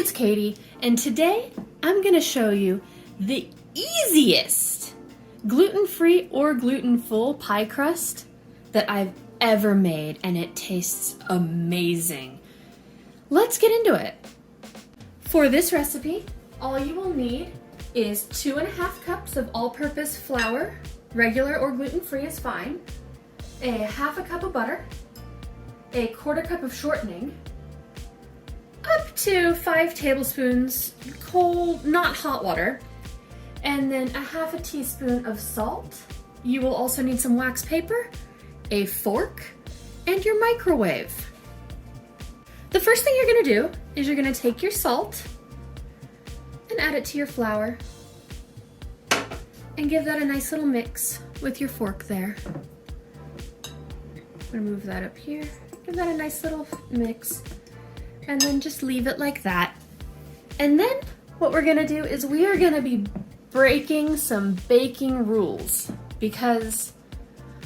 it's Katie, and today I'm going to show you the easiest gluten-free or gluten-full pie crust that I've ever made, and it tastes amazing. Let's get into it. For this recipe, all you will need is 2.5 cups of all-purpose flour, regular or gluten-free is fine, a 1/2 cup of butter, a 1/4 cup of shortening, up to 5 tablespoons cold, not hot water, and then a 1/2 teaspoon of salt. You will also need some wax paper, a fork, and your microwave. The first thing you're gonna do is you're gonna take your salt and add it to your flour and give that a nice little mix with your fork there. I'm gonna move that up here, give that a nice little mix, and then just leave it like that. And then what we're gonna do is we are gonna be breaking some baking rules, because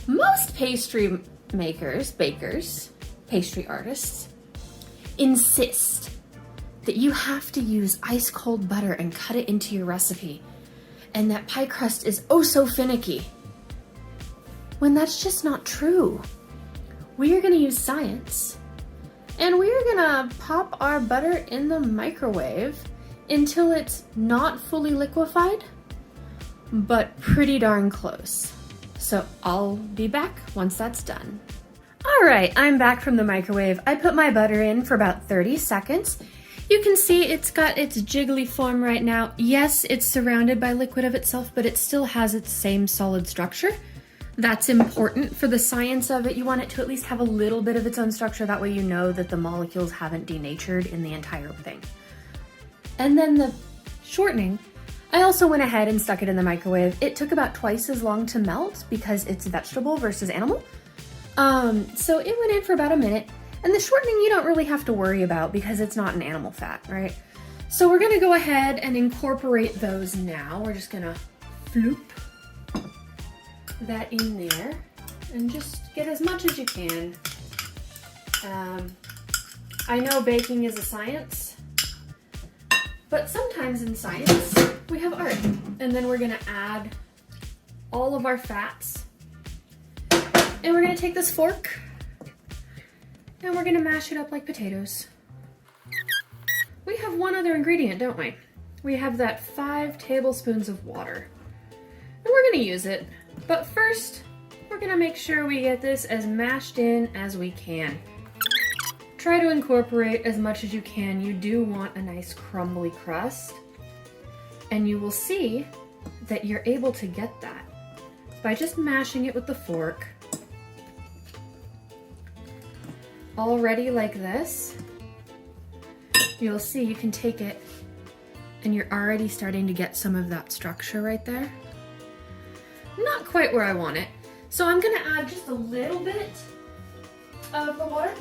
most pastry makers, bakers, pastry artists insist that you have to use ice cold butter and cut it into your recipe, and that pie crust is oh so finicky, when that's just not true. We are gonna use science, and we are gonna pop our butter in the microwave until it's not fully liquefied, but pretty darn close. So I'll be back once that's done. All right, I'm back from the microwave. I put my butter in for about 30 seconds. You can see it's got its jiggly form right now. Yes, it's surrounded by liquid of itself, but it still has its same solid structure. That's important for the science of it. You want it to at least have a little bit of its own structure. That way you know that the molecules haven't denatured in the entire thing. And then the shortening, I also went ahead and stuck it in the microwave. It took about twice as long to melt because it's vegetable versus animal. So it went in for about a minute. And the shortening you don't really have to worry about because it's not an animal fat, right? So we're gonna go ahead and incorporate those now. We're just gonna floop that in there and just get as much as you can. I know baking is a science, but sometimes in science we have art. And then we're gonna add all of our fats, and we're gonna take this fork and we're gonna mash it up like potatoes. We have one other ingredient, don't we? We have that 5 tablespoons of water, and we're gonna use it. But first, we're gonna make sure we get this as mashed in as we can. Try to incorporate as much as you can. You do want a nice crumbly crust, and you will see that you're able to get that by just mashing it with the fork. Already like this, you'll see you can take it and you're already starting to get some of that structure right there. Not quite where I want it. So I'm gonna add just a little bit of the water.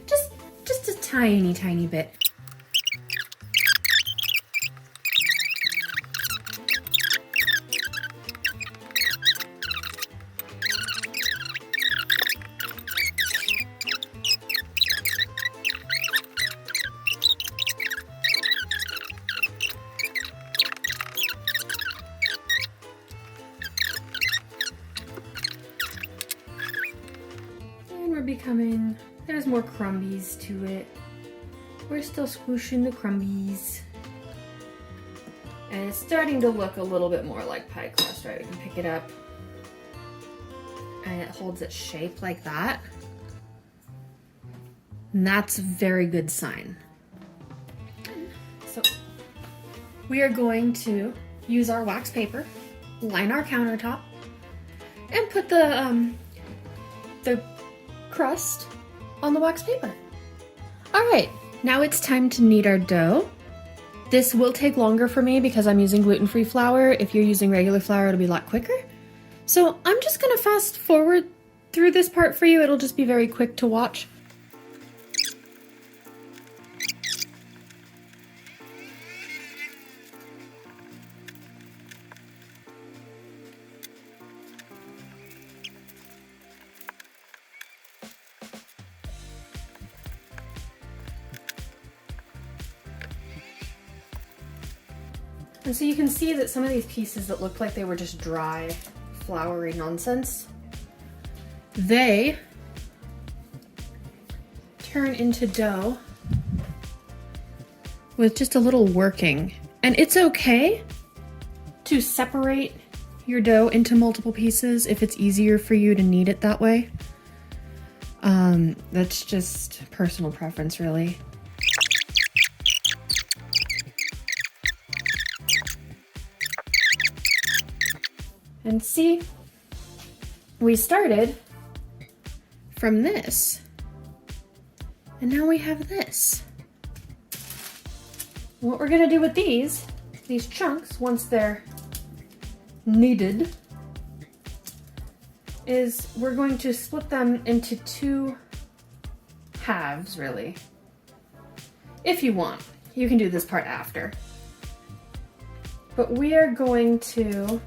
Just a tiny bit. There's more crumbies to it. We're still squishing the crumbies. And it's starting to look a little bit more like pie crust, right? We can pick it up and it holds its shape like that. And that's a very good sign. So we are going to use our wax paper, line our countertop, and put the crust on the wax paper. All right, now it's time to knead our dough. This will take longer for me because I'm using gluten-free flour. If you're using regular flour, it'll be a lot quicker. So I'm just gonna fast forward through this part for you. It'll just be very quick to watch. And so you can see that some of these pieces that looked like they were just dry, floury nonsense, they turn into dough with just a little working. And it's okay to separate your dough into multiple pieces if it's easier for you to knead it that way. That's just personal preference, really. And see, we started from this, and now we have this. What we're gonna do with these chunks, once they're kneaded, is we're going to split them into two halves, really. If you want, you can do this part after. But we are going to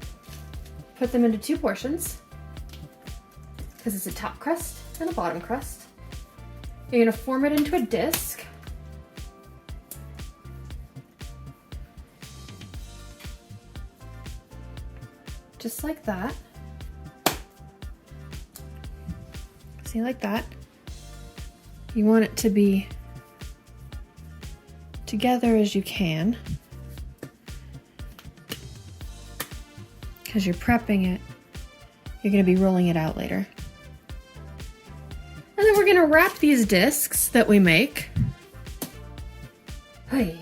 put them into two portions because it's a top crust and a bottom crust. You're gonna form it into a disc. Just like that. See, like that. You want it to be together as you can, because you're prepping it. You're gonna be rolling it out later. And then we're gonna wrap these discs that we make. We're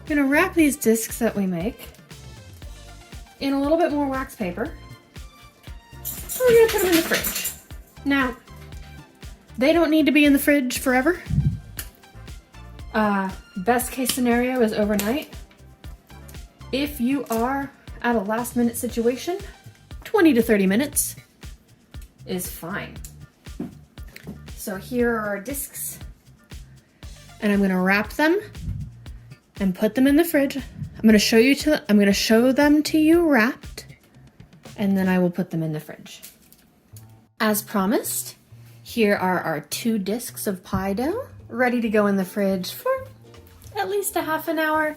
gonna wrap these discs that we make in a little bit more wax paper. And we're gonna put them in the fridge. Now, they don't need to be in the fridge forever. Best case scenario is overnight. If you are at a last minute situation, 20 to 30 minutes is fine. So here are our discs, and I'm gonna wrap them and put them in the fridge. I'm gonna show them to you wrapped, and then I will put them in the fridge. As promised, here are our 2 discs of pie dough ready to go in the fridge for at least a half an hour.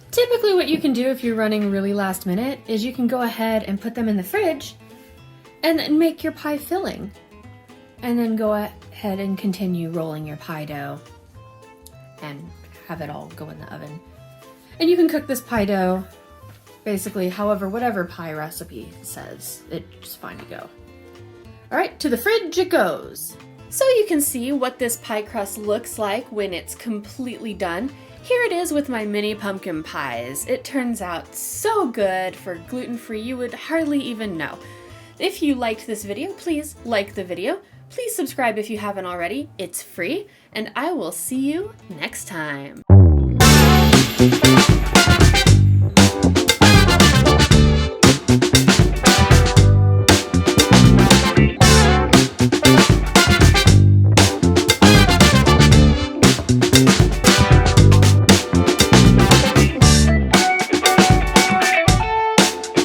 Typically what you can do if you're running really last minute is you can go ahead and put them in the fridge and then make your pie filling. And then go ahead and continue rolling your pie dough and have it all go in the oven. And you can cook this pie dough basically whatever pie recipe says. It's fine to go. All right, to the fridge it goes. So you can see what this pie crust looks like when it's completely done. Here it is with my mini pumpkin pies. It turns out so good for gluten-free, you would hardly even know. If you liked this video, please like the video. Please subscribe if you haven't already. It's free, and I will see you next time.